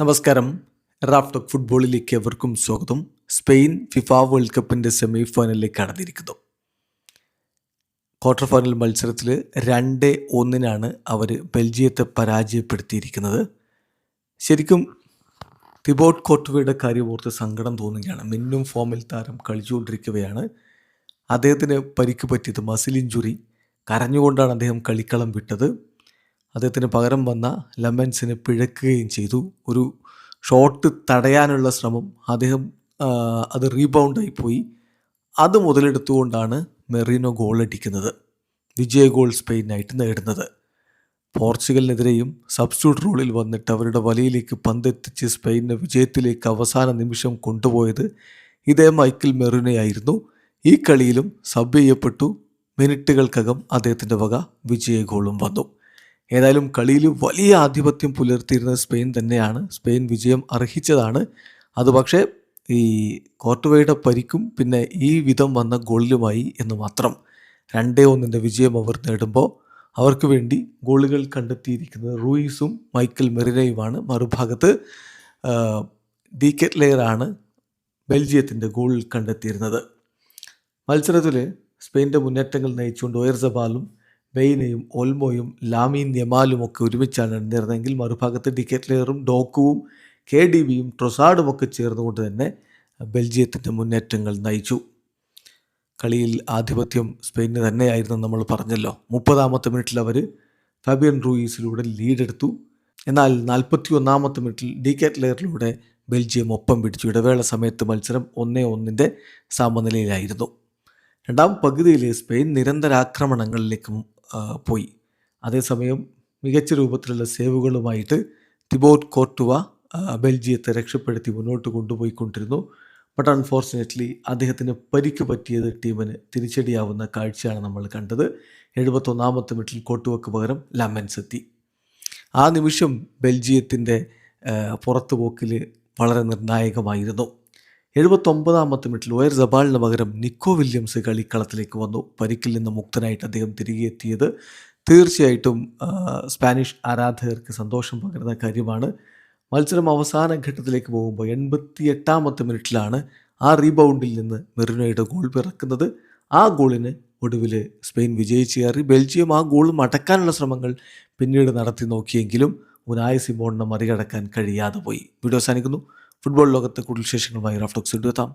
നമസ്കാരം. Raf talk ഫുട്ബോളിലേക്ക് എവർക്കും സ്വാഗതം. സ്പെയിൻ ഫിഫ വേൾഡ് കപ്പിൻ്റെ സെമി ഫൈനലിലേക്ക് കടന്നിരിക്കുന്നു. ക്വാർട്ടർ ഫൈനൽ മത്സരത്തിൽ 2-1 അവർ ബെൽജിയത്തെ പരാജയപ്പെടുത്തിയിരിക്കുന്നത്. ശരിക്കും തിബോട്ട് കോർട്ടുവയുടെ കാര്യം ഓർത്ത് സങ്കടം തോന്നുകയാണ്. മിന്നും ഫോമിൽ താരം കളിച്ചുകൊണ്ടിരിക്കുകയാണ്. അദ്ദേഹത്തിന് പരിക്ക് പറ്റിയത് മസിൽ ഇഞ്ചുറി. കരഞ്ഞുകൊണ്ടാണ് അദ്ദേഹം കളിക്കളം വിട്ടത്. അദ്ദേഹത്തിന് പകരം വന്ന ലെമൻസിനെ പിഴക്കുകയും ചെയ്തു. ഒരു ഷോട്ട് തടയാനുള്ള ശ്രമം അത് റീബൗണ്ടായി പോയി. അത് മുതലെടുത്തുകൊണ്ടാണ് മെറീനോ ഗോളടിക്കുന്നത്. വിജയ ഗോൾ സ്പെയിനായിട്ട് നേടുന്നത്. പോർച്ചുഗലിനെതിരെയും സബ്സ്റ്റിറ്റ്യൂട്ട് റോളിൽ വന്നിട്ട് അവരുടെ വലയിലേക്ക് പന്തെത്തിച്ച് സ്പെയിനിനെ വിജയത്തിലേക്ക് അവസാന നിമിഷം കൊണ്ടുപോയത് ഇതേ മൈക്കൽ മെറീനോയായിരുന്നു. ഈ കളിയിലും സബ് ചെയ്യപ്പെട്ടു. മിനിറ്റുകൾക്കകം അദ്ദേഹത്തിൻ്റെ വക വിജയ ഗോളും വന്നു. ഏതായാലും കളിയിൽ വലിയ ആധിപത്യം പുലർത്തിയിരുന്നത് സ്പെയിൻ തന്നെയാണ്. സ്പെയിൻ വിജയം അർഹിച്ചതാണ്. അത് പക്ഷേ ഈ കോർട്ടുവയുടെ പരിക്കും പിന്നെ ഈ വിധം വന്ന ഗോളിലുമായി എന്ന് മാത്രം. 2-1 വിജയം അവർ നേടുമ്പോൾ അവർക്ക് വേണ്ടി ഗോളുകൾ കണ്ടെത്തിയിരിക്കുന്നത് റൂയിസും മൈക്കൽ മെറിനയുമാണ്. മറുഭാഗത്ത് ഡി കെറ്റ്ലെയറാണ് ബെൽജിയത്തിൻ്റെ ഗോൾ കണ്ടെത്തിയിരുന്നത്. മത്സരത്തിൽ സ്പെയിൻ്റെ മുന്നേറ്റങ്ങൾ നയിച്ചുകൊണ്ട് ഓയർസബാലും ബെയ്നയും ഓൽമോയും ലാമീൻ യമാലും ഒക്കെ ഒരുമിച്ചാണ് അണിനിരന്നതെങ്കിൽ മറുഭാഗത്ത് ഡി കെറ്റ്ലെയറും ഡോക്കുവും KDBയും ട്രൊസാർഡും ഒക്കെ ചേർന്നുകൊണ്ട് തന്നെ ബെൽജിയത്തിൻ്റെ മുന്നേറ്റങ്ങൾ നയിച്ചു. കളിയിൽ ആധിപത്യം സ്പെയിന് തന്നെയായിരുന്നു നമ്മൾ പറഞ്ഞല്ലോ. 30ാമത്തെ മിനിറ്റിൽ അവർ ഫാബിയൻ റൂയിസിലൂടെ ലീഡെടുത്തു. എന്നാൽ 41ാമത്തെ മിനിറ്റിൽ ഡി കെറ്റ്ലെയറിലൂടെ ബെൽജിയം ഒപ്പം പിടിച്ചു. ഇടവേള സമയത്ത് മത്സരം 1-1 സമനിലയിലായിരുന്നു. രണ്ടാം പകുതിയിൽ സ്പെയിൻ നിരന്തരാക്രമണങ്ങളിലേക്കും പോയി. അതേസമയം മികച്ച രൂപത്തിലുള്ള സേവുകളുമായിട്ട് തിബോട്ട് കോർട്ടുവ ബെൽജിയത്തെ രക്ഷപ്പെടുത്തി മുന്നോട്ട് കൊണ്ടുപോയിക്കൊണ്ടിരുന്നു. ബട്ട് അൺഫോർച്ചുനേറ്റ്ലി അദ്ദേഹത്തിന് പരിക്ക് പറ്റിയത് ടീമിന് തിരിച്ചടിയാവുന്ന കാഴ്ചയാണ് നമ്മൾ കണ്ടത്. 71ാമത്തെ മിനിറ്റിൽ കോർട്ടുവയ്ക്ക് പകരം ലെമൻസ് എത്തി. ആ നിമിഷം ബെൽജിയത്തിൻ്റെ പുറത്തുപോക്കിൽ വളരെ നിർണായകമായിരുന്നു. 79ാമത്തെ മിനിറ്റിൽ ഓയർസബാലിന് പകരം നിക്കോ വില്യംസ് കളിക്കളത്തിലേക്ക് വന്നു. പരിക്കിൽ നിന്ന് മുക്തനായിട്ട് അദ്ദേഹം തിരികെ എത്തിയത് തീർച്ചയായിട്ടും സ്പാനിഷ് ആരാധകർക്ക് സന്തോഷം പകരുന്ന കാര്യമാണ്. മത്സരം അവസാന ഘട്ടത്തിലേക്ക് പോകുമ്പോൾ 88ാമത്തെ മിനിറ്റിലാണ് ആ റീബൗണ്ടിൽ നിന്ന് മെറിനോയുടെ ഗോൾ പിറക്കുന്നത്. ആ ഗോളിന് ഒടുവിൽ സ്പെയിൻ വിജയിച്ച് കയറി. ബെൽജിയം ആ ഗോൾ മടക്കാനുള്ള ശ്രമങ്ങൾ പിന്നീട് നടത്തി നോക്കിയെങ്കിലും ഉനായ് സിമോണിനെ മറികടക്കാൻ കഴിയാതെ പോയി. വീഡിയോ അവസാനിക്കുന്നു. ഫുട്ബോൾ ലോകത്തെ കൂടുതൽ വിശേഷങ്ങളുമായി റാഫ് ടോക്സ് എത്താം.